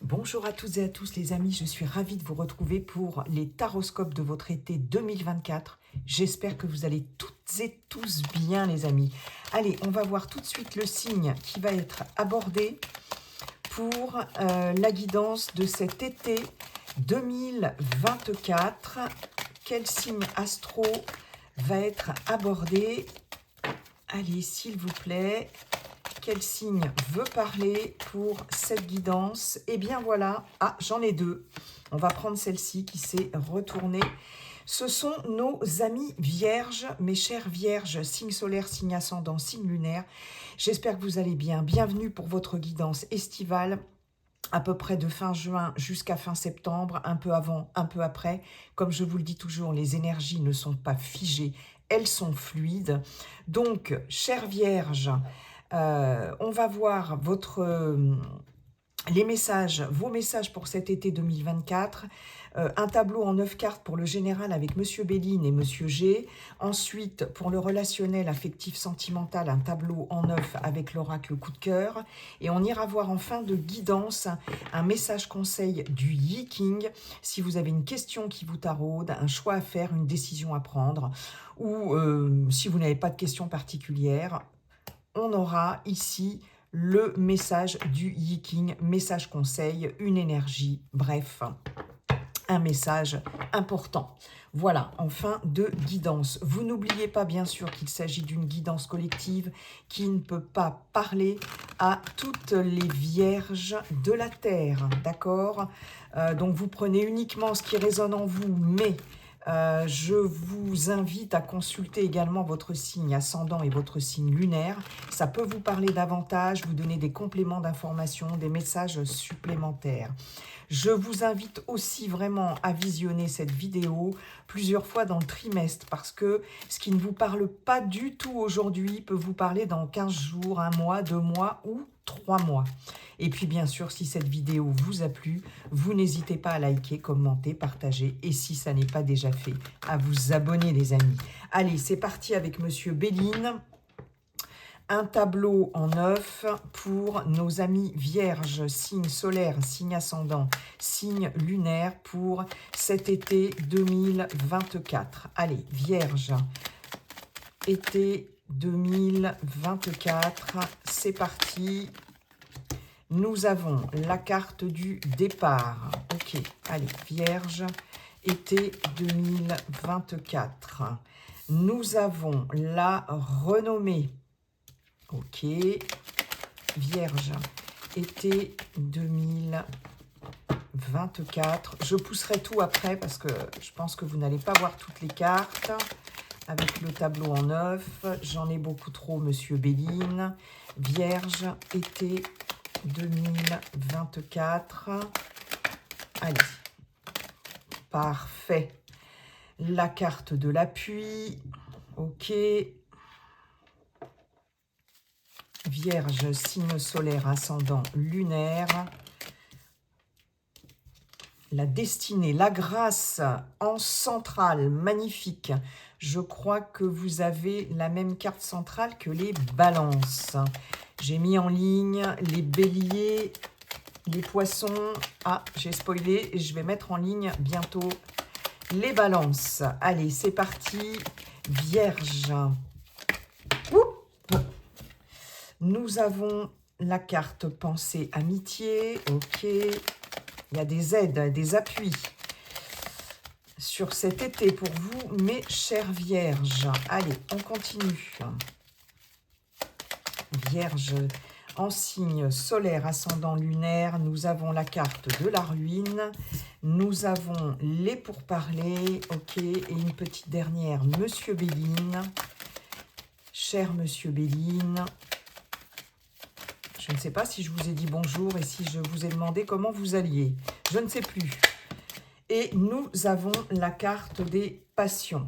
Bonjour à toutes et à tous les amis, je suis ravie de vous retrouver pour les taroscopes de votre été 2024. J'espère que vous allez toutes et tous bien les amis. Allez, on va voir tout de suite le signe qui va être abordé pour la guidance de cet été 2024. Quel signe astro va être abordé? Allez, s'il vous plaît. Quel signe veut parler pour cette guidance? Eh bien voilà, j'en ai deux. On va prendre celle-ci qui s'est retournée. Ce sont nos amis vierges, mes chers vierges, signe solaire, signe ascendant, signe lunaire. J'espère que vous allez bien. Bienvenue pour votre guidance estivale, à peu près de fin juin jusqu'à fin septembre, un peu avant, un peu après. Comme je vous le dis toujours, les énergies ne sont pas figées, elles sont fluides. Donc, chers vierges, on va voir les messages, vos messages pour cet été 2024. Un tableau en 9 cartes pour le général avec Monsieur Béline et Monsieur G. Ensuite, pour le relationnel affectif sentimental, un tableau en 9 avec l'oracle coup de cœur. Et on ira voir en fin de guidance un message conseil du Yi King. Si vous avez une question qui vous taraude, un choix à faire, une décision à prendre, ou si vous n'avez pas de questions particulières, on aura ici le message du Yi King, message conseil, une énergie, bref, un message important. Voilà, en fin de guidance. Vous n'oubliez pas bien sûr qu'il s'agit d'une guidance collective qui ne peut pas parler à toutes les vierges de la Terre, d'accord? Donc vous prenez uniquement ce qui résonne en vous, mais je vous invite à consulter également votre signe ascendant et votre signe lunaire. Ça peut vous parler davantage, vous donner des compléments d'information, des messages supplémentaires. Je vous invite aussi vraiment à visionner cette vidéo plusieurs fois dans le trimestre parce que ce qui ne vous parle pas du tout aujourd'hui peut vous parler dans 15 jours, 1 mois, 2 mois ou 3 mois. Et puis bien sûr, si cette vidéo vous a plu, vous n'hésitez pas à liker, commenter, partager et si ça n'est pas déjà fait, à vous abonner les amis. Allez, c'est parti avec Monsieur Béline. Un tableau en 9 pour nos amis vierges, signe solaire, signe ascendant, signe lunaire pour cet été 2024. Allez, vierge, été 2024, c'est parti. Nous avons la carte du départ. Ok, allez, vierge, été 2024. Nous avons la renommée. Ok, Vierge, été 2024. Je pousserai tout après parce que je pense que vous n'allez pas voir toutes les cartes. Avec le tableau en 9, j'en ai beaucoup trop, Monsieur Béline. Vierge, été 2024. Allez, parfait. La carte de l'appui. Ok. Vierge, signe solaire, ascendant, lunaire. La destinée, la grâce en centrale, magnifique. Je crois que vous avez la même carte centrale que les balances. J'ai mis en ligne les béliers, les poissons. Ah, j'ai spoilé et je vais mettre en ligne bientôt les balances. Allez, c'est parti. Vierge. Oup. Nous avons la carte pensée amitié, ok. Il y a des aides, des appuis sur cet été pour vous, mes chères vierges. Allez, on continue. Vierge en signe solaire, ascendant lunaire, nous avons la carte de la ruine. Nous avons les pourparlers, ok. Et une petite dernière, Monsieur Béline. Cher Monsieur Béline. Je ne sais pas si je vous ai dit bonjour et si je vous ai demandé comment vous alliez. Je ne sais plus. Et nous avons la carte des passions.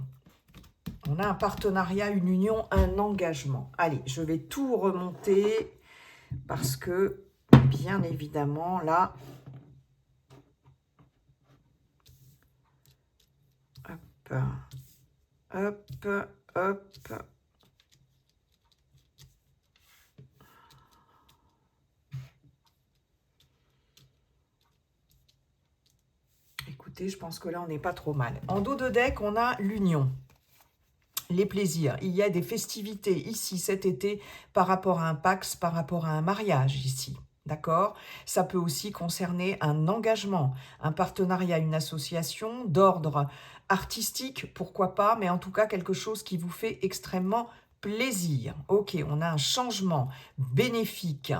On a un partenariat, une union, un engagement. Allez, je vais tout remonter parce que, bien évidemment, là... Hop, hop, hop... écoutez, je pense que là, on n'est pas trop mal. En dos de deck, on a l'union, les plaisirs. Il y a des festivités ici cet été par rapport à un Pax, par rapport à un mariage ici. D'accord? Ça peut aussi concerner un engagement, un partenariat, une association d'ordre artistique, pourquoi pas, mais en tout cas quelque chose qui vous fait extrêmement plaisir. Ok, on a un changement bénéfique.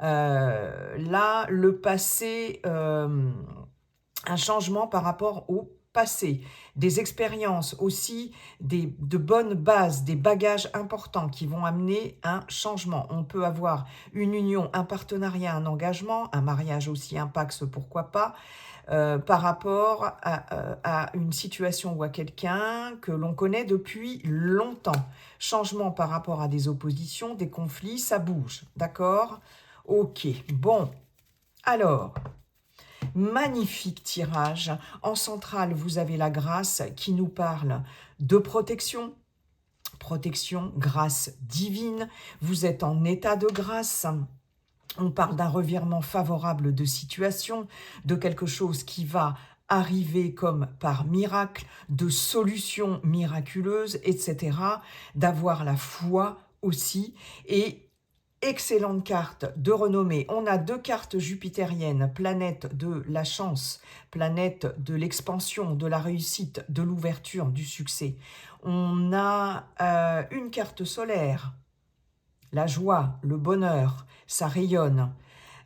Là, le passé, un changement par rapport au passé, des expériences aussi, de bonnes bases, des bagages importants qui vont amener un changement. On peut avoir une union, un partenariat, un engagement, un mariage aussi, un Pax, pourquoi pas, par rapport à une situation ou à quelqu'un que l'on connaît depuis longtemps. Changement par rapport à des oppositions, des conflits, ça bouge, d'accord? Ok, bon, alors... Magnifique tirage. En centrale, vous avez la grâce qui nous parle de protection. Protection, grâce divine. Vous êtes en état de grâce. On parle d'un revirement favorable de situation, de quelque chose qui va arriver comme par miracle, de solutions miraculeuses, etc. D'avoir la foi aussi. Et excellente carte de renommée. On a 2 cartes jupitériennes, planète de la chance, planète de l'expansion, de la réussite, de l'ouverture, du succès. On a une carte solaire, la joie, le bonheur, ça rayonne.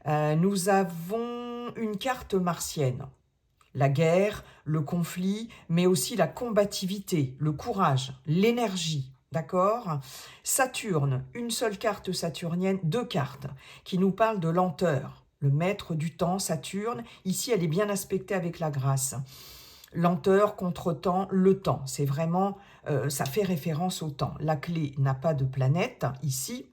Nous avons une carte martienne, la guerre, le conflit, mais aussi la combativité, le courage, l'énergie. D'accord? Saturne, une seule carte saturnienne, 2 cartes qui nous parlent de lenteur. Le maître du temps, Saturne, ici elle est bien aspectée avec la grâce. Lenteur, contretemps, le temps, c'est vraiment, ça fait référence au temps. La clé n'a pas de planète ici.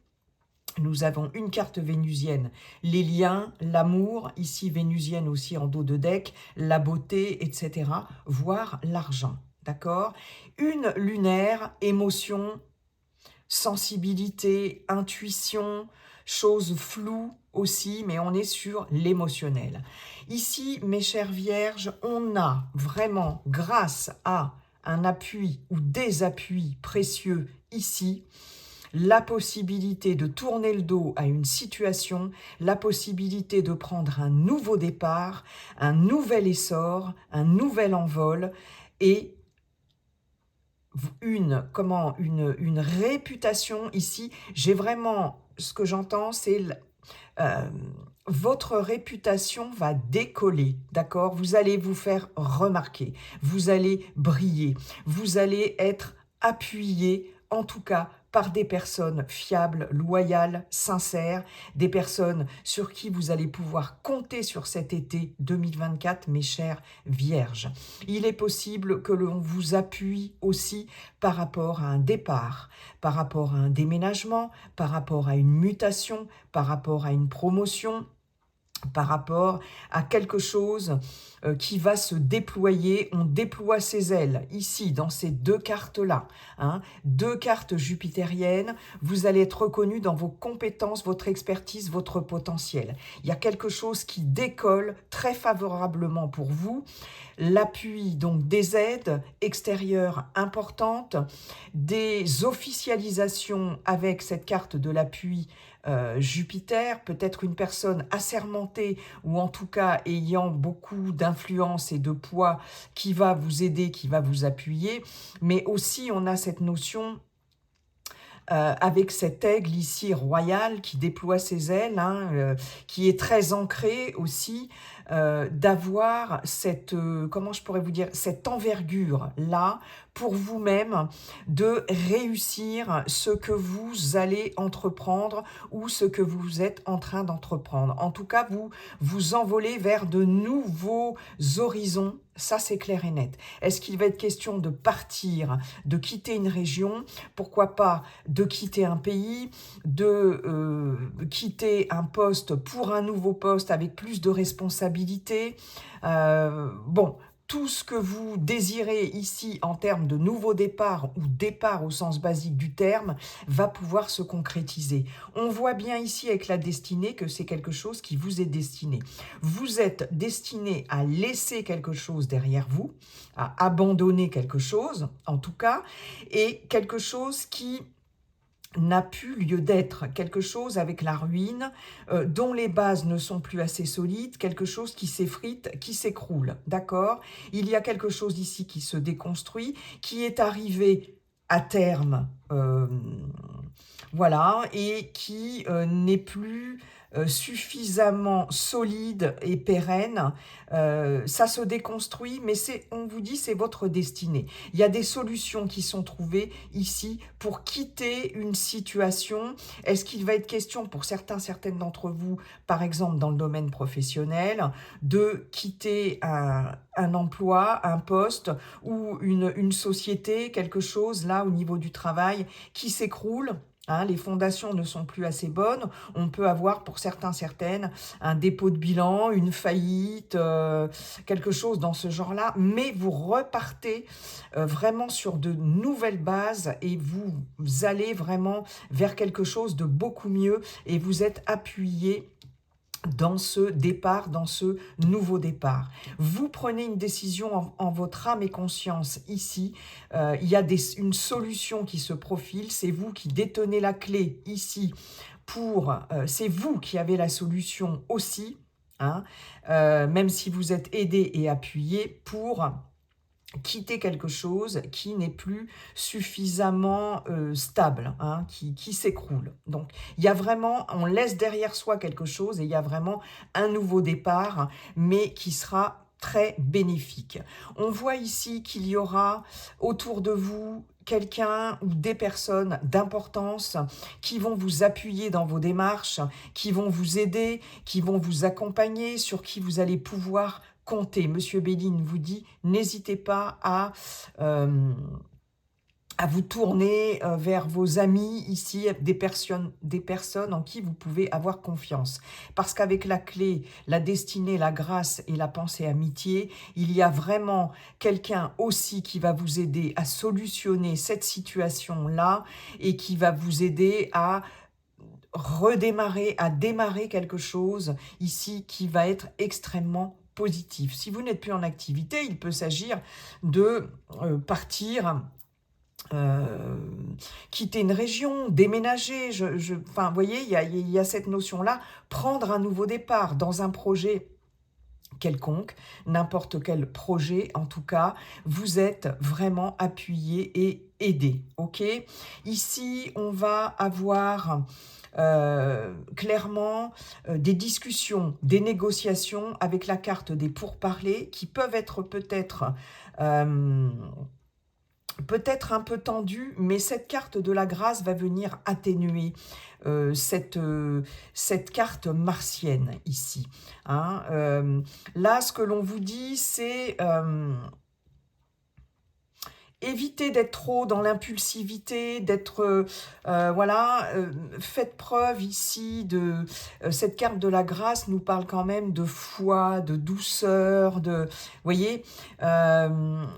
Nous avons une carte vénusienne, les liens, l'amour, ici vénusienne aussi en dos de deck, la beauté, etc., voire l'argent. D'accord? Une lunaire, émotion, sensibilité, intuition, choses floues aussi, mais on est sur l'émotionnel. Ici, mes chères vierges, on a vraiment, grâce à un appui ou des appuis précieux ici, la possibilité de tourner le dos à une situation, la possibilité de prendre un nouveau départ, un nouvel essor, un nouvel envol et une réputation ici. J'ai vraiment, ce que j'entends, c'est votre réputation va décoller, d'accord? Vous allez vous faire remarquer, vous allez briller, vous allez être appuyé, en tout cas, par des personnes fiables, loyales, sincères, des personnes sur qui vous allez pouvoir compter sur cet été 2024, mes chères vierges. Il est possible que l'on vous appuie aussi par rapport à un départ, par rapport à un déménagement, par rapport à une mutation, par rapport à une promotion, par rapport à quelque chose qui va se déployer. On déploie ses ailes ici dans ces 2 cartes-là, hein, 2 cartes jupitériennes. Vous allez être reconnu dans vos compétences, votre expertise, votre potentiel. Il y a quelque chose qui décolle très favorablement pour vous. L'appui, donc des aides extérieures importantes, des officialisations avec cette carte de l'appui Jupiter, peut-être une personne assermentée ou en tout cas ayant beaucoup d'influence et de poids qui va vous aider, qui va vous appuyer, mais aussi on a cette notion avec cet aigle ici royal qui déploie ses ailes, hein, qui est très ancré aussi, d'avoir cette, comment je pourrais vous dire, cette envergure-là pour vous-même, de réussir ce que vous allez entreprendre ou ce que vous êtes en train d'entreprendre. En tout cas, vous vous envolez vers de nouveaux horizons. Ça, c'est clair et net. Est-ce qu'il va être question de partir, de quitter une région, pourquoi pas de quitter un pays, de quitter un poste pour un nouveau poste avec plus de responsabilités. Bon, tout ce que vous désirez ici en termes de nouveau départ ou départ au sens basique du terme va pouvoir se concrétiser. On voit bien ici avec la destinée que c'est quelque chose qui vous est destiné. Vous êtes destiné à laisser quelque chose derrière vous, à abandonner quelque chose en tout cas, et quelque chose qui n'a plus lieu d'être, quelque chose avec la ruine, dont les bases ne sont plus assez solides, quelque chose qui s'effrite, qui s'écroule, d'accord? Il y a quelque chose ici qui se déconstruit, qui est arrivé à terme, voilà, et qui n'est plus suffisamment solide et pérenne. Ça se déconstruit, mais on vous dit c'est votre destinée. Il y a des solutions qui sont trouvées ici pour quitter une situation. Est-ce qu'il va être question pour certaines d'entre vous, par exemple dans le domaine professionnel, de quitter un emploi, un poste ou une société, quelque chose là au niveau du travail qui s'écroule? Hein, les fondations ne sont plus assez bonnes. On peut avoir pour certaines un dépôt de bilan, une faillite, quelque chose dans ce genre-là, mais vous repartez vraiment sur de nouvelles bases et vous allez vraiment vers quelque chose de beaucoup mieux et vous êtes appuyé dans ce départ, dans ce nouveau départ. Vous prenez une décision en votre âme et conscience ici. Il y a une solution qui se profile. C'est vous qui détenez la clé ici. C'est vous qui avez la solution aussi, hein, même si vous êtes aidé et appuyé pour quitter quelque chose qui n'est plus suffisamment stable, hein, qui s'écroule. Donc, il y a vraiment, on laisse derrière soi quelque chose et il y a vraiment un nouveau départ, mais qui sera très bénéfique. On voit ici qu'il y aura autour de vous quelqu'un ou des personnes d'importance qui vont vous appuyer dans vos démarches, qui vont vous aider, qui vont vous accompagner, sur qui vous allez pouvoir comptez. Monsieur Béline vous dit, n'hésitez pas à vous tourner vers vos amis ici, des personnes en qui vous pouvez avoir confiance. Parce qu'avec la clé, la destinée, la grâce et la pensée amitié, il y a vraiment quelqu'un aussi qui va vous aider à solutionner cette situation-là et qui va vous aider à redémarrer, à démarrer quelque chose ici qui va être extrêmement positif. Si vous n'êtes plus en activité, il peut s'agir de partir, quitter une région, déménager. Enfin, vous voyez, il y a cette notion-là, prendre un nouveau départ dans un projet quelconque, n'importe quel projet en tout cas, vous êtes vraiment appuyé et aidé, ok? Ici, on va avoir clairement des discussions, des négociations avec la carte des pourparlers qui peuvent être peut-être un peu tendues, mais cette carte de la grâce va venir atténuer cette carte martienne ici. Hein. Là, ce que l'on vous dit, c'est évitez d'être trop dans l'impulsivité, d'être, voilà, faites preuve ici de... cette carte de la grâce nous parle quand même de foi, de douceur, vous voyez,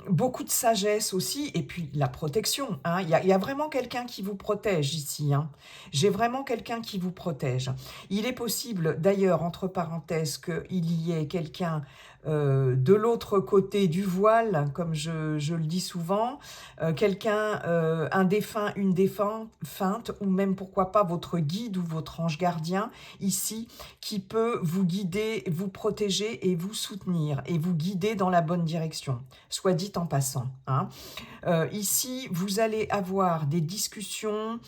beaucoup de sagesse aussi, et puis la protection. Hein. Il y a vraiment quelqu'un qui vous protège ici. Hein. J'ai vraiment quelqu'un qui vous protège. Il est possible, d'ailleurs, entre parenthèses, qu'il y ait quelqu'un de l'autre côté du voile, comme je le dis souvent, quelqu'un, un défunt, une défunte, ou même pourquoi pas votre guide ou votre ange gardien, ici, qui peut vous guider, vous protéger et vous soutenir, et vous guider dans la bonne direction, soit dit en passant. Hein. Ici, vous allez avoir des discussions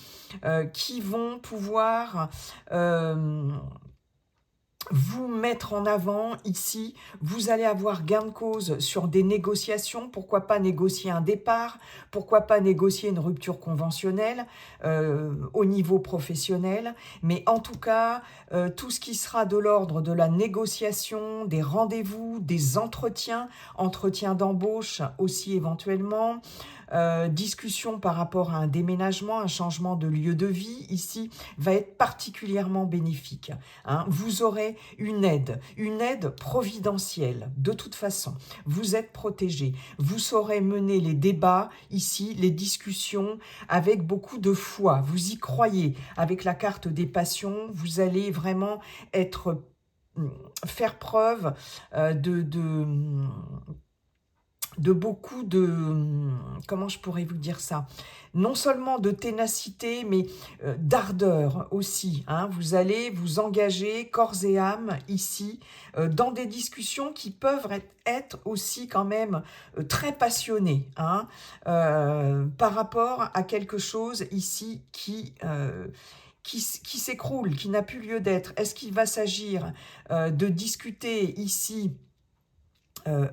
qui vont pouvoir... vous mettre en avant ici, vous allez avoir gain de cause sur des négociations, pourquoi pas négocier un départ, pourquoi pas négocier une rupture conventionnelle au niveau professionnel, mais en tout cas, tout ce qui sera de l'ordre de la négociation, des rendez-vous, des entretiens d'embauche aussi éventuellement, discussion par rapport à un déménagement, un changement de lieu de vie, ici, va être particulièrement bénéfique. Hein. Vous aurez une aide providentielle, de toute façon. Vous êtes protégé. Vous saurez mener les débats, ici, les discussions, avec beaucoup de foi. Vous y croyez. Avec la carte des passions, vous allez vraiment faire preuve de beaucoup de, comment je pourrais vous dire ça, non seulement de ténacité, mais d'ardeur aussi. Hein. Vous allez vous engager corps et âme ici, dans des discussions qui peuvent être aussi quand même très passionnées, hein, par rapport à quelque chose ici qui s'écroule, qui n'a plus lieu d'être. Est-ce qu'il va s'agir de discuter ici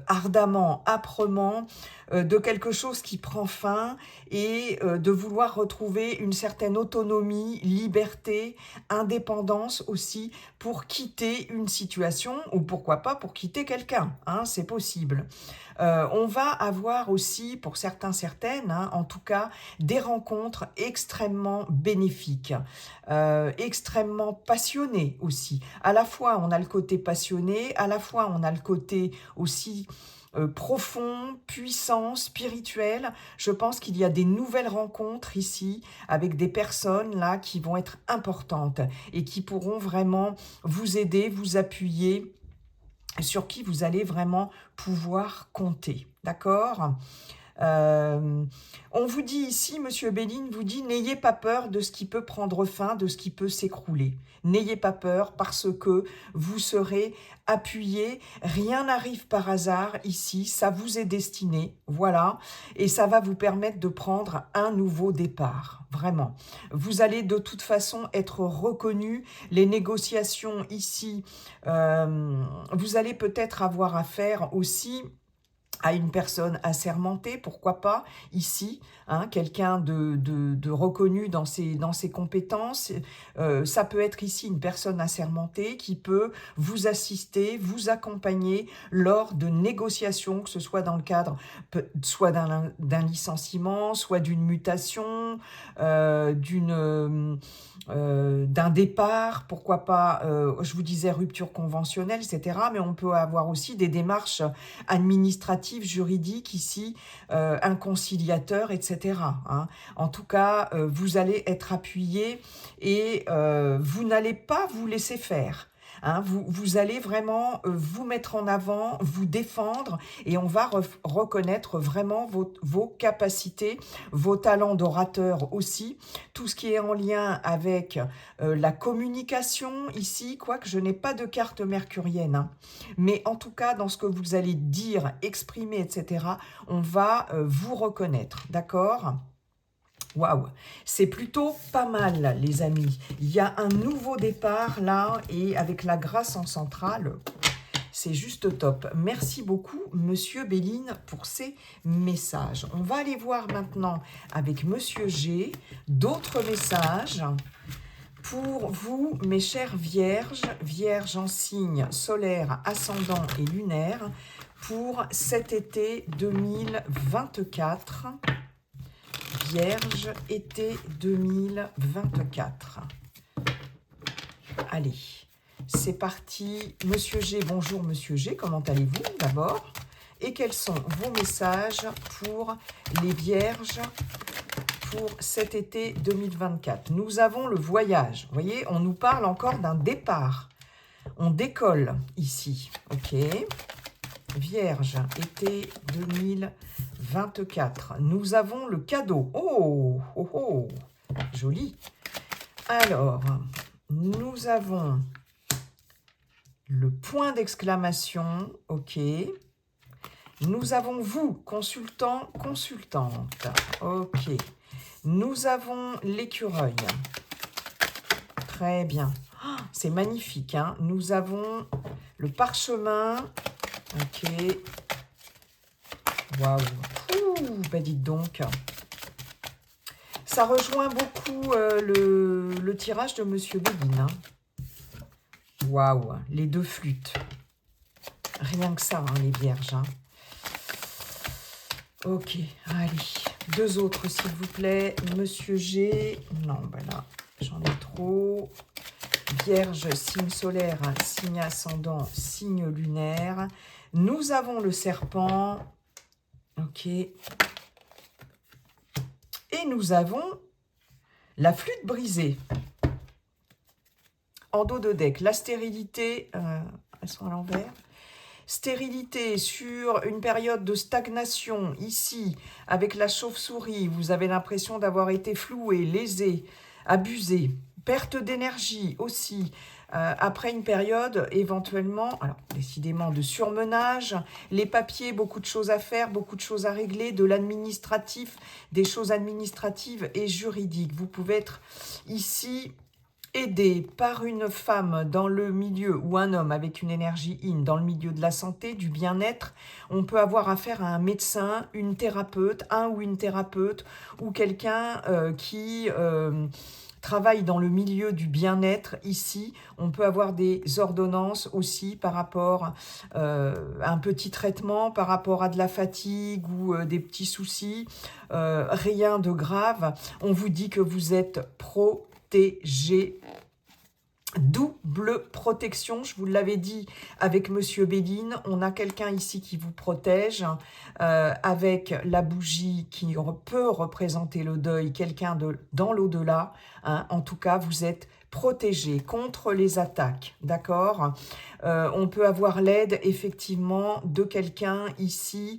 ardemment, âprement, de quelque chose qui prend fin et de vouloir retrouver une certaine autonomie, liberté, indépendance aussi pour quitter une situation ou pourquoi pas pour quitter quelqu'un, hein, c'est possible. On va avoir aussi, pour certains, certaines, hein, en tout cas, des rencontres extrêmement bénéfiques, extrêmement passionnées aussi. À la fois, on a le côté passionné, à la fois, on a le côté aussi profond, puissant, spirituel. Je pense qu'il y a des nouvelles rencontres ici avec des personnes là qui vont être importantes et qui pourront vraiment vous aider, vous appuyer, sur qui vous allez vraiment pouvoir compter. D'accord ? On vous dit ici, Monsieur Béline vous dit, n'ayez pas peur de ce qui peut prendre fin, de ce qui peut s'écrouler. N'ayez pas peur parce que vous serez appuyé. Rien n'arrive par hasard ici, ça vous est destiné, voilà. Et ça va vous permettre de prendre un nouveau départ, vraiment. Vous allez de toute façon être reconnu. Les négociations ici, vous allez peut-être avoir affaire aussi à une personne assermentée, pourquoi pas, ici, hein, quelqu'un de reconnu dans ses compétences. Ça peut être ici une personne assermentée qui peut vous assister, vous accompagner lors de négociations, que ce soit dans le cadre soit d'un licenciement, soit d'une mutation, d'un départ, pourquoi pas, je vous disais rupture conventionnelle, etc. Mais on peut avoir aussi des démarches administratives, juridiques ici, un conciliateur, etc. Hein. En tout cas, vous allez être appuyé et vous n'allez pas vous laisser faire. Hein, vous allez vraiment vous mettre en avant, vous défendre et on va reconnaître vraiment vos capacités, vos talents d'orateur aussi, tout ce qui est en lien avec la communication ici, quoique je n'ai pas de carte mercurienne, hein. Mais en tout cas dans ce que vous allez dire, exprimer, etc., on va vous reconnaître, d'accord ? Waouh, c'est plutôt pas mal, les amis. Il y a un nouveau départ là, et avec la grâce en centrale, c'est juste top. Merci beaucoup, Monsieur Béline, pour ces messages. On va aller voir maintenant avec Monsieur G d'autres messages pour vous, mes chères vierges, vierges en signe solaire, ascendant et lunaire, pour cet été 2024. Vierge, été 2024. Allez, c'est parti. Monsieur G, bonjour Monsieur G, comment allez-vous d'abord? Et quels sont vos messages pour les Vierges pour cet été 2024? Nous avons le voyage. Vous voyez, on nous parle encore d'un départ. On décolle ici, ok. Vierge, été 2024. Nous avons le cadeau. Oh, oh, oh, joli. Alors, nous avons le point d'exclamation, ok. Nous avons vous, consultant, consultante, ok. Nous avons l'écureuil. Très bien. Oh, c'est magnifique, hein. Nous avons le parchemin. Ok. Waouh. Bah dites donc. Ça rejoint beaucoup le tirage de Monsieur Béline. Hein. Waouh. Les deux flûtes. Rien que ça, hein, les vierges. Hein. Ok. Allez. Deux autres, s'il vous plaît. Monsieur G. Non, ben là, j'en ai trop. Vierge, signe solaire, signe ascendant, signe lunaire. Nous avons le serpent. Ok. Et nous avons la flûte brisée. En dos de deck, la stérilité, elles sont à l'envers. Stérilité sur une période de stagnation, ici, avec la chauve-souris, vous avez l'impression d'avoir été floué, lésé, abusé. Perte d'énergie aussi, après une période éventuellement, alors décidément de surmenage, les papiers, beaucoup de choses à faire, beaucoup de choses à régler, de l'administratif, des choses administratives et juridiques. Vous pouvez être ici aidé par une femme dans le milieu, ou un homme avec une énergie yin, dans le milieu de la santé, du bien-être. On peut avoir affaire à un médecin, une thérapeute, un ou une thérapeute, ou quelqu'un qui travaille dans le milieu du bien-être. Ici, on peut avoir des ordonnances aussi par rapport à un petit traitement, par rapport à de la fatigue ou des petits soucis. Rien de grave. On vous dit que vous êtes protégé. Double protection, je vous l'avais dit avec Monsieur Béline, on a quelqu'un ici qui vous protège avec la bougie qui peut représenter le deuil, quelqu'un dans l'au-delà. Hein. En tout cas, vous êtes protégé contre les attaques, d'accord. On peut avoir l'aide effectivement de quelqu'un ici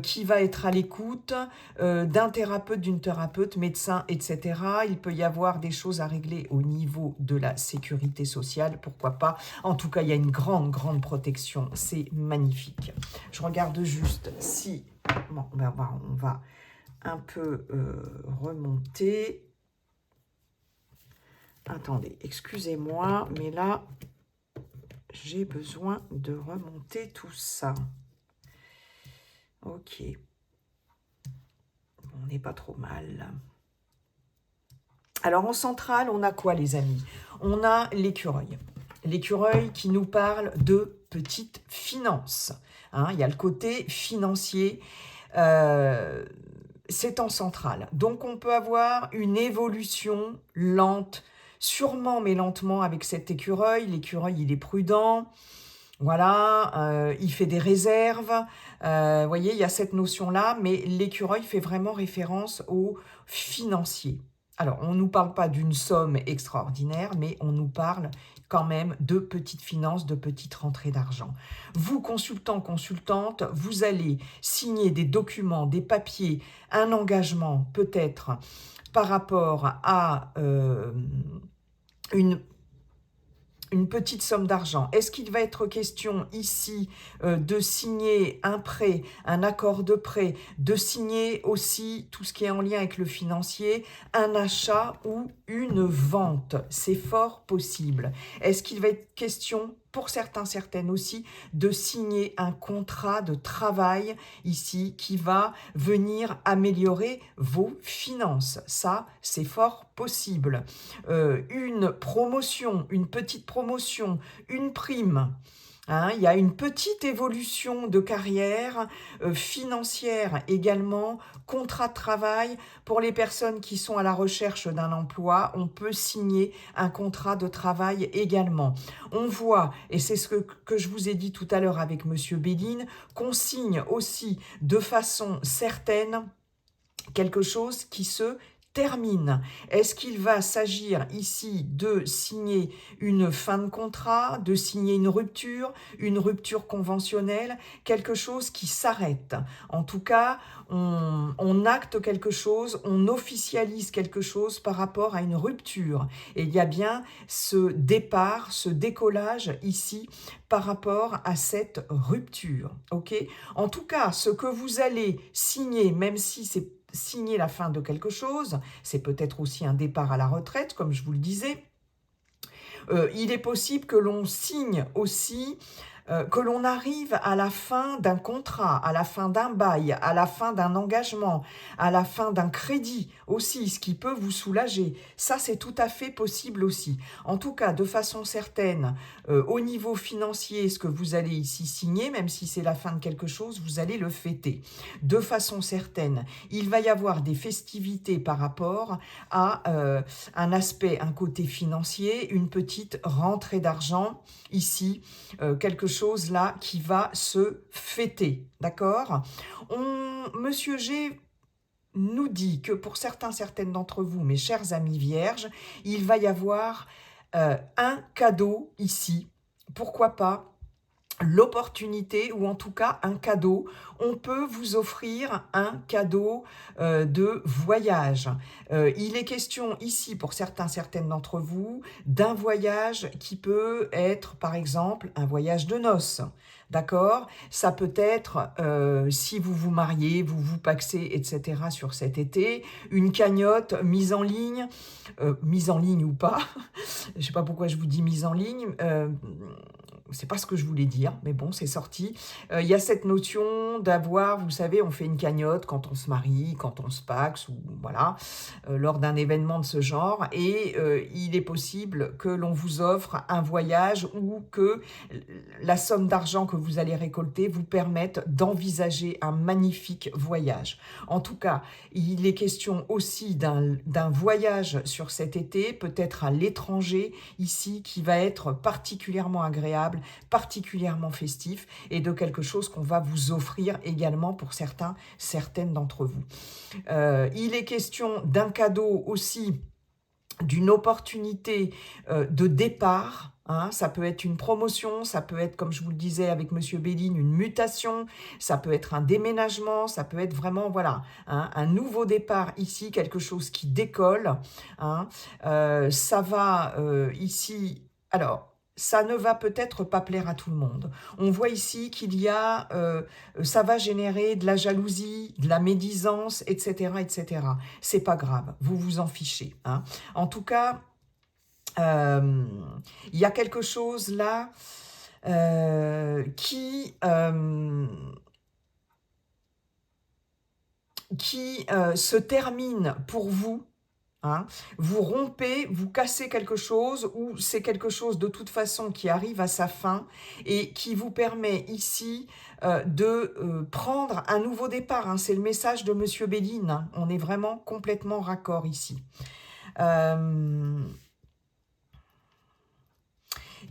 qui va être à l'écoute d'un thérapeute, d'une thérapeute, médecin, etc. Il peut y avoir des choses à régler au niveau de la sécurité sociale, pourquoi pas. En tout cas, il y a une grande protection, c'est magnifique. Je regarde juste si... Bon, on va un peu remonter. Attendez, excusez-moi, mais là, j'ai besoin de remonter tout ça. Ok. On n'est pas trop mal. Alors, en centrale, on a quoi, les amis? On a l'écureuil. L'écureuil qui nous parle de petites finances. Hein, il y a le côté financier. C'est en centrale. Donc, on peut avoir une évolution lente, sûrement mais lentement avec cet écureuil. L'écureuil, il est prudent. Voilà, il fait des réserves. Vous voyez, il y a cette notion-là, mais l'écureuil fait vraiment référence au financier. Alors, on ne nous parle pas d'une somme extraordinaire, mais on nous parle quand même de petites finances, de petites rentrées d'argent. Vous, consultant, consultante, vous allez signer des documents, des papiers, un engagement peut-être par rapport à une petite somme d'argent. Est-ce qu'il va être question ici de signer un prêt, un accord de prêt, de signer aussi tout ce qui est en lien avec le financier, un achat ou une vente? C'est fort possible. Est-ce qu'il va être question, pour certains, certaines aussi, de signer un contrat de travail ici qui va venir améliorer vos finances? Ça, c'est fort possible. Une promotion, une petite promotion, une prime. Hein, il y a une petite évolution de carrière financière également, contrat de travail. Pour les personnes qui sont à la recherche d'un emploi, on peut signer un contrat de travail également. On voit, et c'est ce que je vous ai dit tout à l'heure avec Monsieur Béline, qu'on signe aussi de façon certaine quelque chose qui se termine. Est-ce qu'il va s'agir ici de signer une fin de contrat, de signer une rupture conventionnelle, quelque chose qui s'arrête? En tout cas, on acte quelque chose, on officialise quelque chose par rapport à une rupture. Et il y a bien ce départ, ce décollage ici par rapport à cette rupture. Ok ? En tout cas, ce que vous allez signer, même si c'est signer la fin de quelque chose, c'est peut-être aussi un départ à la retraite, comme je vous le disais. Il est possible que l'on signe aussi que l'on arrive à la fin d'un contrat, à la fin d'un bail, à la fin d'un engagement, à la fin d'un crédit aussi, ce qui peut vous soulager. Ça, c'est tout à fait possible aussi. En tout cas, de façon certaine, au niveau financier, ce que vous allez ici signer, même si c'est la fin de quelque chose, vous allez le fêter. De façon certaine, il va y avoir des festivités par rapport à un aspect, un côté financier, une petite rentrée d'argent ici, quelque chose là qui va se fêter, d'accord? Monsieur G nous dit que pour certaines d'entre vous, mes chers amis vierges, il va y avoir un cadeau ici, pourquoi pas l'opportunité ou en tout cas un cadeau. On peut vous offrir un cadeau de voyage. Il est question ici pour certaines d'entre vous d'un voyage qui peut être par exemple un voyage de noces. D'accord? Ça peut être, si vous vous mariez, vous vous pacsez, etc. sur cet été, une cagnotte mise en ligne ou pas. Je ne sais pas pourquoi je vous dis mise en ligne. C'est pas ce que je voulais dire, mais bon, c'est sorti. Il y a cette notion d'avoir, vous savez, on fait une cagnotte quand on se marie, quand on se paxe, ou voilà, lors d'un événement de ce genre, et il est possible que l'on vous offre un voyage ou que la somme d'argent que vous allez récolter vous permette d'envisager un magnifique voyage. En tout cas, il est question aussi d'un voyage sur cet été, peut-être à l'étranger, ici, qui va être particulièrement agréable, particulièrement festif, et de quelque chose qu'on va vous offrir également pour certaines d'entre vous. Il est question d'un cadeau aussi, d'une opportunité de départ. Ça peut être une promotion, ça peut être, comme je vous le disais avec Monsieur Béline, une mutation, ça peut être un déménagement, ça peut être vraiment, voilà, un nouveau départ ici, quelque chose qui décolle. Ça va ici... Alors, ça ne va peut-être pas plaire à tout le monde. On voit ici qu'il y a, ça va générer de la jalousie, de la médisance, etc., etc. C'est pas grave, vous vous en fichez. En tout cas, il y a quelque chose là qui se termine pour vous. Vous rompez, vous cassez quelque chose, ou c'est quelque chose de toute façon qui arrive à sa fin et qui vous permet ici de prendre un nouveau départ. C'est le message de Monsieur Béline. On est vraiment complètement raccord ici.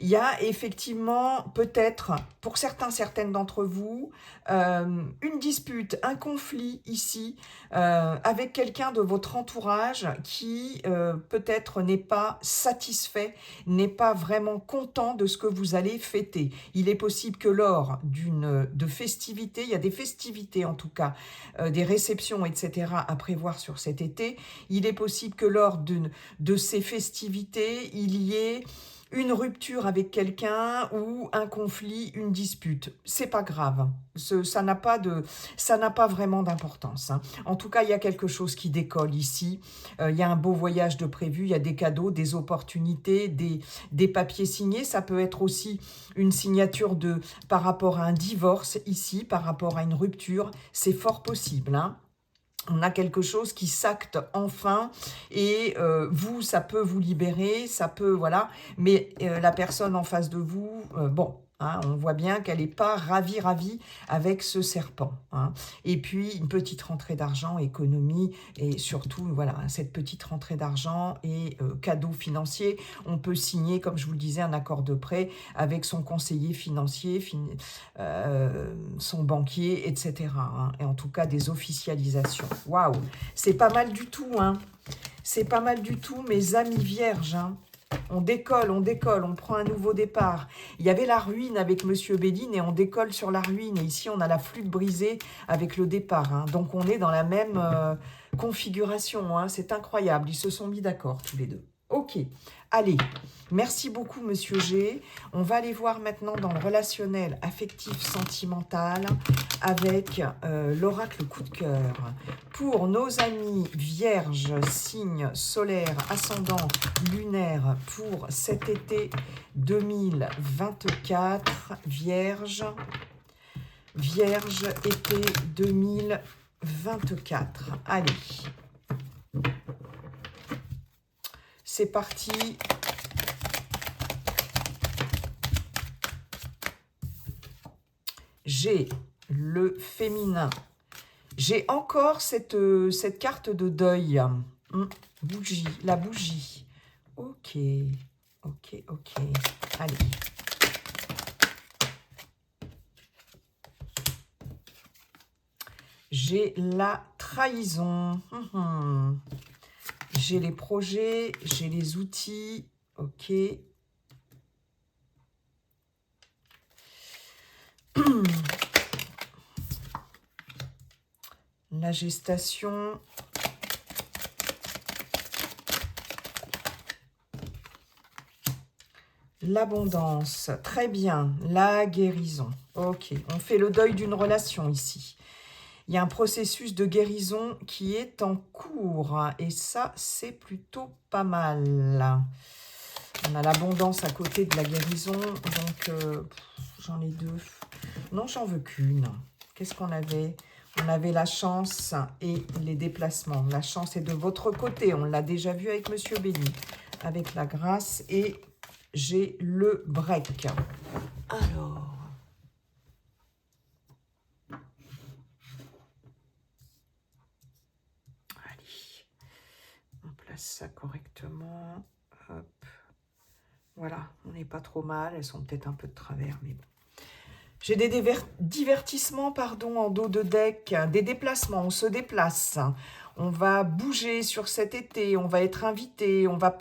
Il y a effectivement peut-être, pour certaines d'entre vous, une dispute, un conflit ici avec quelqu'un de votre entourage qui peut-être n'est pas satisfait, n'est pas vraiment content de ce que vous allez fêter. Il est possible que lors de festivités, il y a des festivités en tout cas, des réceptions, etc. à prévoir sur cet été, il est possible que lors de ces festivités, il y ait une rupture avec quelqu'un ou un conflit, une dispute. C'est pas grave. Ça n'a pas vraiment d'importance. En tout cas, il y a quelque chose qui décolle ici. Il y a un beau voyage de prévu, il y a des cadeaux, des opportunités, des papiers signés. Ça peut être aussi une signature par rapport à un divorce ici, par rapport à une rupture. C'est fort possible, On a quelque chose qui s'acte enfin et vous, ça peut vous libérer, ça peut, voilà, mais la personne en face de vous, bon, on voit bien qu'elle n'est pas ravie avec ce serpent. Et puis, une petite rentrée d'argent, économie, et surtout, voilà, cette petite rentrée d'argent et cadeau financier. On peut signer, comme je vous le disais, un accord de prêt avec son conseiller financier, son banquier, etc. Et en tout cas, des officialisations. Waouh, c'est pas mal du tout, C'est pas mal du tout, mes amis vierges, On décolle, on prend un nouveau départ. Il y avait la ruine avec Monsieur Béline et on décolle sur la ruine. Et ici, on a la flûte brisée avec le départ. Donc, on est dans la même configuration. C'est incroyable. Ils se sont mis d'accord tous les deux. Ok, allez. Merci beaucoup, Monsieur G. On va aller voir maintenant dans le relationnel affectif sentimental avec l'oracle coup de cœur pour nos amis vierges, signe solaire, ascendant, lunaire, pour cet été 2024, vierge, été 2024. Allez, c'est parti. J'ai le féminin. J'ai encore cette carte de deuil. Bougie, la bougie. Ok, ok, ok. Allez. J'ai la trahison. J'ai les projets, j'ai les outils. Ok. La gestation. L'abondance. Très bien. La guérison. Ok. On fait le deuil d'une relation ici. Il y a un processus de guérison qui est en cours. Et ça, c'est plutôt pas mal. On a l'abondance à côté de la guérison. Donc, j'en ai deux. Non, j'en veux qu'une. Qu'est-ce qu'on avait? On avait la chance et les déplacements. La chance est de votre côté. On l'a déjà vu avec Monsieur Béni. Avec la grâce. Et j'ai le break. Alors. Allez. On place ça correctement. Hop. Voilà. On n'est pas trop mal. Elles sont peut-être un peu de travers, mais bon. J'ai des divertissements, pardon, en dos de deck, des déplacements, on se déplace, on va bouger sur cet été, on va être invité, on va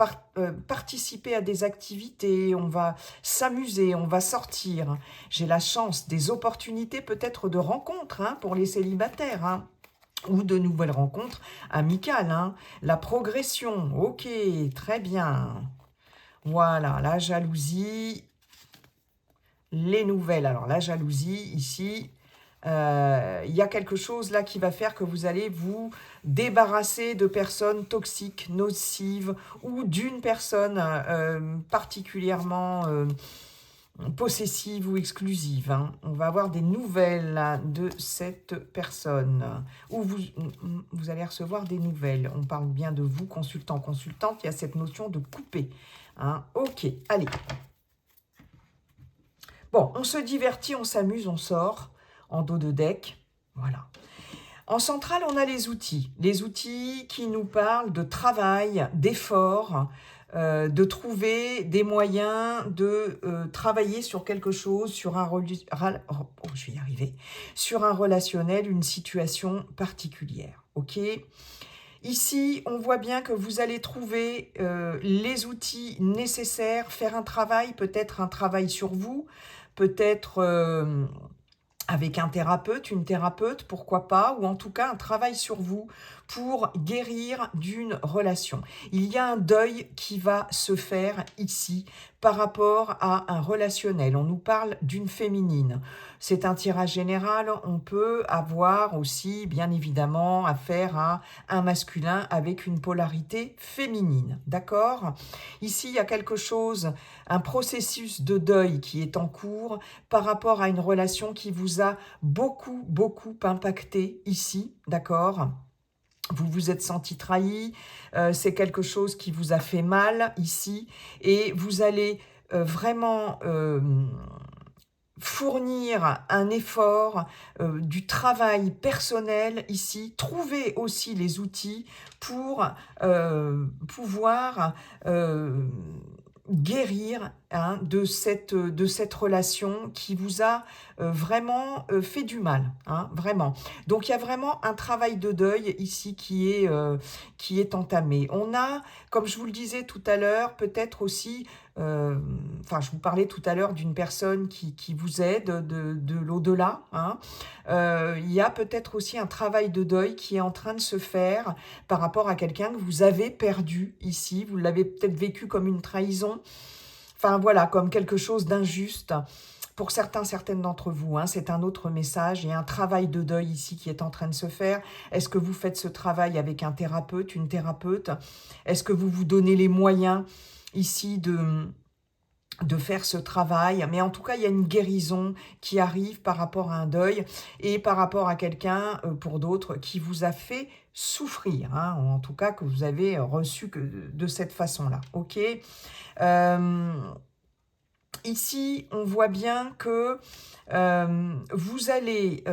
participer à des activités, on va s'amuser, on va sortir. J'ai la chance, des opportunités peut-être de rencontres pour les célibataires, ou de nouvelles rencontres amicales. La progression, ok, très bien. Voilà, la jalousie. Les nouvelles, alors la jalousie ici, il y a quelque chose là qui va faire que vous allez vous débarrasser de personnes toxiques, nocives ou d'une personne particulièrement possessive ou exclusive. On va avoir des nouvelles de cette personne ou vous allez recevoir des nouvelles. On parle bien de vous, consultant, consultante, il y a cette notion de couper. Ok, allez. Bon, on se divertit, on s'amuse, on sort en dos de deck. Voilà. En centrale, on a les outils. Les outils qui nous parlent de travail, d'effort, de trouver des moyens de travailler sur quelque chose, sur un, je vais y arriver, sur un relationnel, une situation particulière. Ok ? Ici, on voit bien que vous allez trouver les outils nécessaires, faire un travail, peut-être un travail sur vous, peut-être avec un thérapeute, une thérapeute, pourquoi pas, ou en tout cas un travail sur vous pour guérir d'une relation. Il y a un deuil qui va se faire ici par rapport à un relationnel. On nous parle d'une féminine. C'est un tirage général, on peut avoir aussi, bien évidemment, affaire à un masculin avec une polarité féminine, d'accord? Ici, il y a quelque chose, un processus de deuil qui est en cours par rapport à une relation qui vous a beaucoup, beaucoup impacté ici, d'accord? Vous vous êtes senti trahi, c'est quelque chose qui vous a fait mal ici, et vous allez vraiment fournir un effort, du travail personnel ici, trouver aussi les outils pour pouvoir guérir de cette relation qui vous a vraiment fait du mal, vraiment. Donc il y a vraiment un travail de deuil ici qui est entamé. On a, comme je vous le disais tout à l'heure, peut-être aussi, je vous parlais tout à l'heure d'une personne qui vous aide de l'au-delà. Il y a peut-être aussi un travail de deuil qui est en train de se faire par rapport à quelqu'un que vous avez perdu ici. Vous l'avez peut-être vécu comme une trahison. Enfin voilà, comme quelque chose d'injuste. pour certains, certaines d'entre vous, hein, c'est un autre message. Il y a un travail de deuil ici qui est en train de se faire. Est-ce que vous faites ce travail avec un thérapeute, une thérapeute? Est-ce que vous vous donnez les moyens ici de faire ce travail? Mais en tout cas, il y a une guérison qui arrive par rapport à un deuil et par rapport à quelqu'un, pour d'autres, qui vous a fait souffrir, hein, ou en tout cas que vous avez reçu que de cette façon-là, ok? Ici, on voit bien que vous allez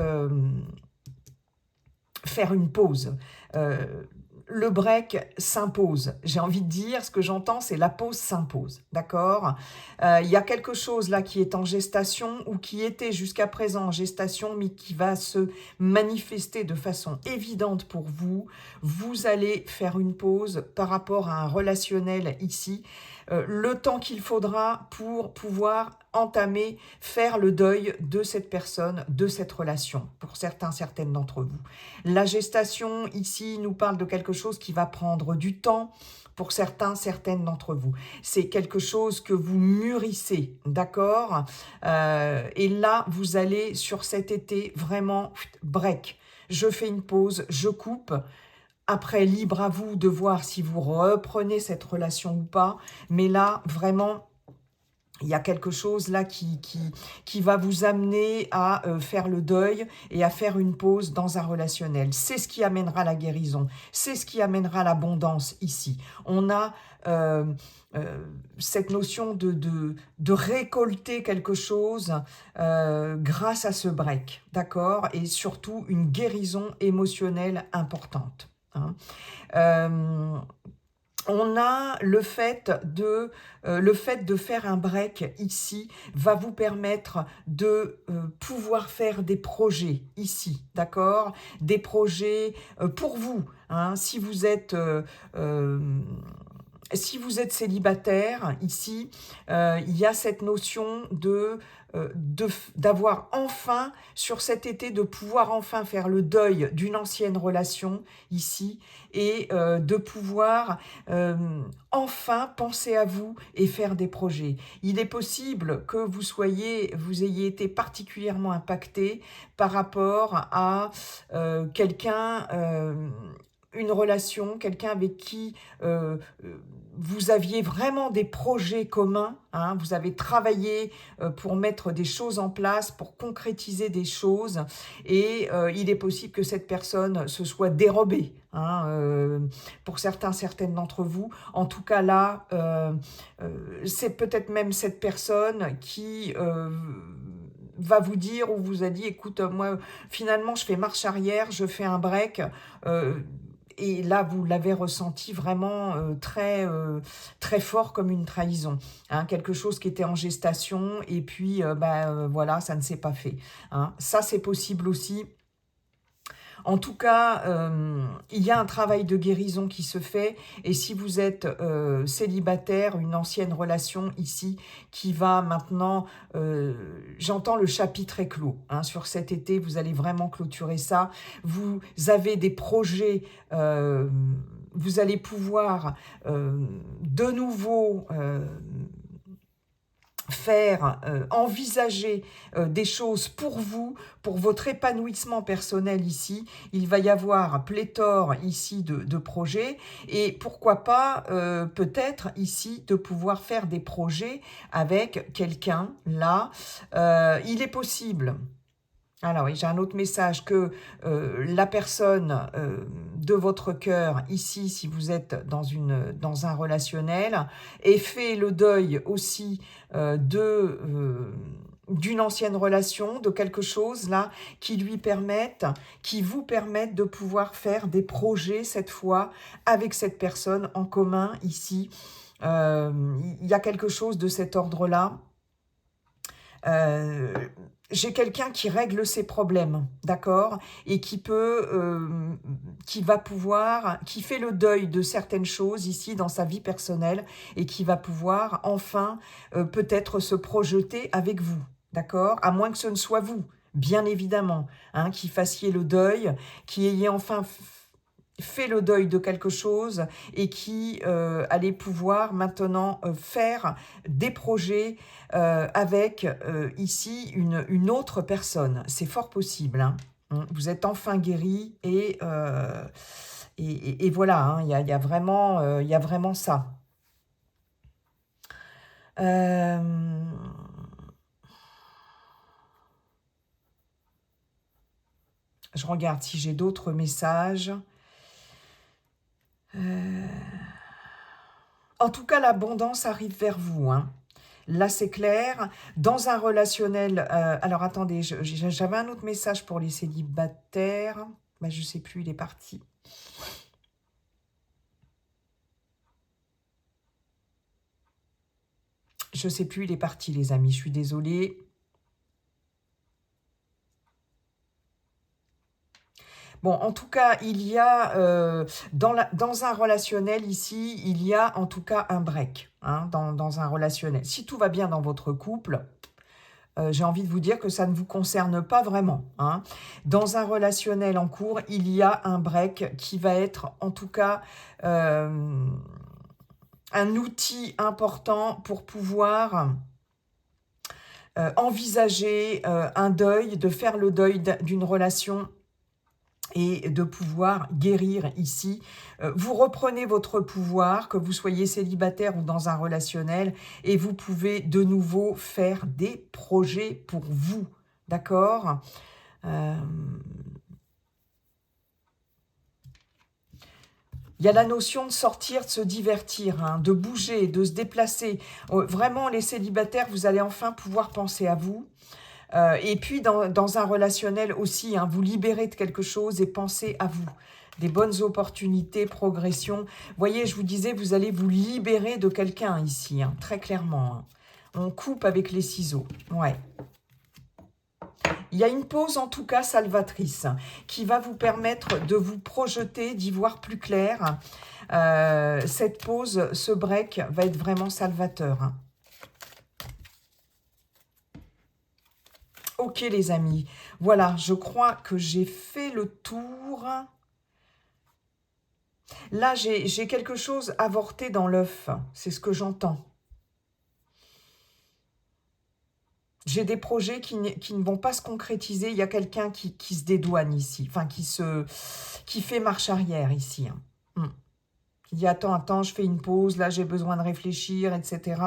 faire une pause. Le break s'impose. J'ai envie de dire, ce que j'entends, c'est la pause s'impose, d'accord? Il y a quelque chose là qui est en gestation ou qui était jusqu'à présent en gestation, mais qui va se manifester de façon évidente pour vous. Vous allez faire une pause par rapport à un relationnel ici, le temps qu'il faudra pour pouvoir entamer, faire le deuil de cette personne, de cette relation, pour certains, certaines d'entre vous. La gestation, ici, nous parle de quelque chose qui va prendre du temps pour certains, certaines d'entre vous. C'est quelque chose que vous mûrissez, d'accord? Et là, vous allez, sur cet été, vraiment break. Je fais une pause, je coupe. Après, libre à vous de voir si vous reprenez cette relation ou pas. Mais là, vraiment, il y a quelque chose là qui va vous amener à faire le deuil et à faire une pause dans un relationnel. C'est ce qui amènera la guérison. C'est ce qui amènera l'abondance ici. On a cette notion de récolter quelque chose grâce à ce break, d'accord? Et surtout une guérison émotionnelle importante. Hein. On a le fait de faire un break ici va vous permettre de pouvoir faire des projets ici, d'accord? Des projets pour vous, hein, si vous êtes célibataire, ici, il y a cette notion d'avoir enfin, sur cet été, de pouvoir enfin faire le deuil d'une ancienne relation, ici, et de pouvoir enfin penser à vous et faire des projets. Il est possible que vous ayez été particulièrement impacté par rapport à quelqu'un, une relation, quelqu'un avec qui vous aviez vraiment des projets communs, hein, vous avez travaillé pour mettre des choses en place, pour concrétiser des choses, et il est possible que cette personne se soit dérobée, hein, pour certains, certaines d'entre vous. En tout cas là, c'est peut-être même cette personne qui va vous dire ou vous a dit, écoute, moi finalement je fais marche arrière, je fais un break, et là, vous l'avez ressenti vraiment très fort comme une trahison. Hein, quelque chose qui était en gestation et puis, voilà, ça ne s'est pas fait. Hein. Ça, c'est possible aussi. En tout cas, il y a un travail de guérison qui se fait. Et si vous êtes célibataire, une ancienne relation ici, qui va maintenant, j'entends le chapitre est clos. Hein, sur cet été, vous allez vraiment clôturer ça. Vous avez des projets, vous allez pouvoir de nouveau faire, envisager des choses pour vous, pour votre épanouissement personnel ici. Il va y avoir pléthore ici de projets et pourquoi pas peut-être ici de pouvoir faire des projets avec quelqu'un là. Il est possible. Alors oui, j'ai un autre message que la personne de votre cœur, ici, si vous êtes dans un relationnel, ait fait le deuil aussi d'une ancienne relation, de quelque chose là qui vous permette de pouvoir faire des projets cette fois avec cette personne en commun ici. Il y a quelque chose de cet ordre-là. J'ai quelqu'un qui règle ses problèmes, d'accord? Et qui fait le deuil de certaines choses ici dans sa vie personnelle et qui va pouvoir enfin peut-être se projeter avec vous, d'accord? À moins que ce ne soit vous, bien évidemment, hein, qui fassiez le deuil, qui ayez enfin fait le deuil de quelque chose et qui allait pouvoir maintenant faire des projets avec ici une autre personne. C'est fort possible, hein. Vous êtes enfin guéri et voilà, hein, il y a vraiment ça. Je regarde si j'ai d'autres messages. En tout cas, l'abondance arrive vers vous, hein. Là, c'est clair. Dans un relationnel... alors, attendez, j'avais un autre message pour les célibataires. Ben, je ne sais plus, il est parti. Je ne sais plus, il est parti, les amis. Je suis désolée. Bon, en tout cas, il y a, dans un relationnel ici, il y a en tout cas un break, hein, dans un relationnel. Si tout va bien dans votre couple, j'ai envie de vous dire que ça ne vous concerne pas vraiment, hein. Dans un relationnel en cours, il y a un break qui va être en tout cas un outil important pour pouvoir envisager un deuil, de faire le deuil d'une relation et de pouvoir guérir ici. Vous reprenez votre pouvoir, que vous soyez célibataire ou dans un relationnel, et vous pouvez de nouveau faire des projets pour vous, d'accord ? Il y a la notion de sortir, de se divertir, hein, de bouger, de se déplacer. Vraiment, les célibataires, vous allez enfin pouvoir penser à vous. Et puis, dans un relationnel aussi, hein, vous libérez de quelque chose et pensez à vous. Des bonnes opportunités, progression. Vous voyez, je vous disais, vous allez vous libérer de quelqu'un ici, hein, très clairement. Hein. On coupe avec les ciseaux. Ouais. Il y a une pause, en tout cas, salvatrice, qui va vous permettre de vous projeter, d'y voir plus clair. Cette pause, ce break, va être vraiment salvateur. Hein. Ok les amis, voilà, je crois que j'ai fait le tour. Là, j'ai quelque chose avorté dans l'œuf, c'est ce que j'entends. J'ai des projets qui ne vont pas se concrétiser, il y a quelqu'un qui se dédouane ici, enfin qui fait marche arrière ici. Hein. Il dit attends, je fais une pause, là j'ai besoin de réfléchir, etc.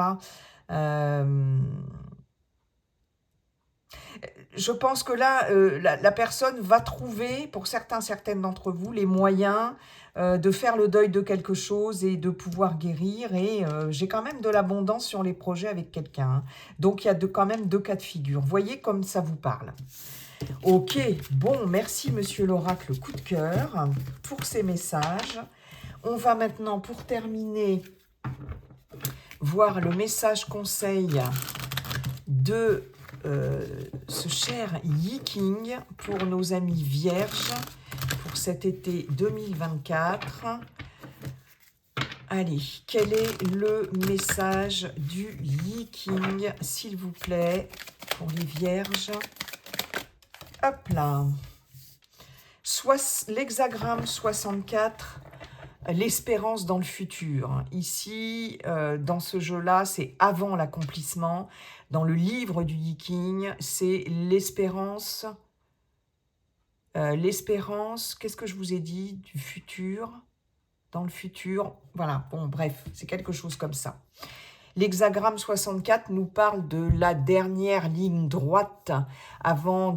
Je pense que là, la personne va trouver, pour certaines d'entre vous, les moyens de faire le deuil de quelque chose et de pouvoir guérir. Et j'ai quand même de l'abondance sur les projets avec quelqu'un. Hein. Donc, il y a quand même deux cas de figure. Voyez comme ça vous parle. Ok, bon, merci Monsieur l'Oracle Coup de cœur pour ces messages. On va maintenant, pour terminer, voir le message conseil de... ce cher Yi-King pour nos amis vierges pour cet été 2024. Allez, quel est le message du Yi-King, s'il vous plaît, pour les vierges? Hop là. L'hexagramme 64, l'espérance dans le futur. Ici, dans ce jeu-là, c'est avant l'accomplissement. Dans le livre du Yi-King, c'est l'espérance. L'espérance, qu'est-ce que je vous ai dit? Du futur. Dans le futur. Voilà, bon, bref, c'est quelque chose comme ça. L'hexagramme 64 nous parle de la dernière ligne droite avant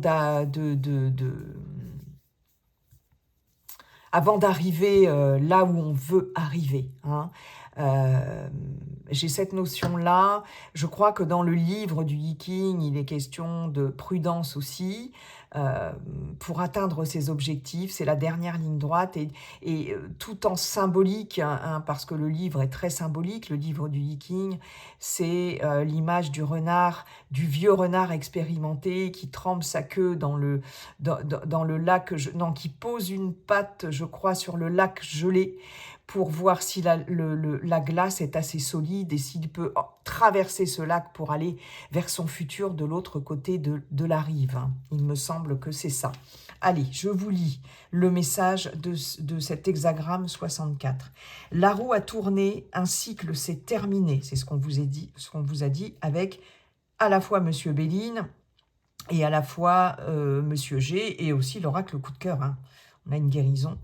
d'arriver là où on veut arriver. Hein. J'ai cette notion-là. Je crois que dans le livre du Yi-King, il est question de prudence aussi. Pour atteindre ses objectifs, c'est la dernière ligne droite et tout en symbolique, hein, parce que le livre est très symbolique, le livre du Yi-King, c'est l'image du renard, du vieux renard expérimenté qui trempe sa queue dans le lac, qui pose une patte, je crois, sur le lac gelé pour voir si la glace est assez solide et s'il peut traverser ce lac pour aller vers son futur de l'autre côté de la rive. Hein. Il me semble que c'est ça. Allez, je vous lis le message de cet hexagramme 64. La roue a tourné, un cycle s'est terminé. C'est ce qu'on vous a dit avec à la fois Monsieur Béline et à la fois Monsieur G et aussi l'oracle coup de cœur. Hein. On a une guérison.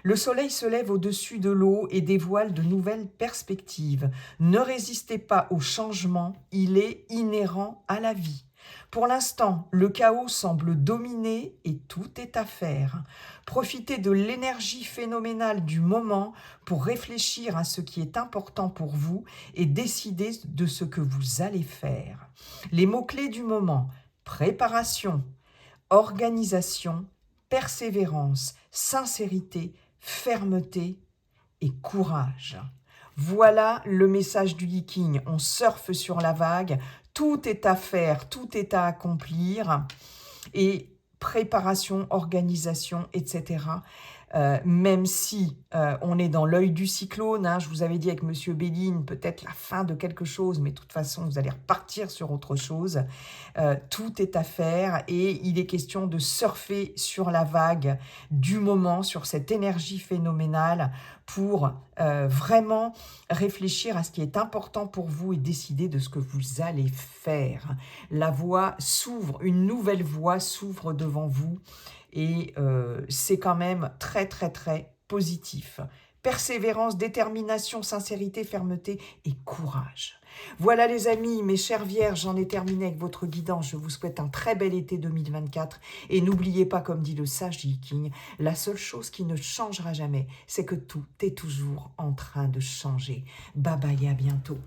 Le soleil se lève au-dessus de l'eau et dévoile de nouvelles perspectives. Ne résistez pas au changement, il est inhérent à la vie. Pour l'instant, le chaos semble dominer et tout est à faire. Profitez de l'énergie phénoménale du moment pour réfléchir à ce qui est important pour vous et décider de ce que vous allez faire. Les mots-clés du moment: préparation, organisation, persévérance, sincérité, fermeté et courage. Voilà le message du Liking. On surfe sur la vague. Tout est à faire, tout est à accomplir. Et préparation, organisation, etc. Même si on est dans l'œil du cyclone, hein, je vous avais dit avec Monsieur Béline, peut-être la fin de quelque chose, mais de toute façon, vous allez repartir sur autre chose. Tout est à faire et il est question de surfer sur la vague du moment, sur cette énergie phénoménale pour vraiment réfléchir à ce qui est important pour vous et décider de ce que vous allez faire. La voie s'ouvre, une nouvelle voie s'ouvre devant vous et c'est quand même très très très positif. Persévérance, détermination, sincérité, fermeté et courage. Voilà les amis, mes chères vierges, j'en ai terminé avec votre guidance. Je vous souhaite un très bel été 2024. Et n'oubliez pas, comme dit le sage Liking, la seule chose qui ne changera jamais, c'est que tout est toujours en train de changer. Bye bye, à bientôt.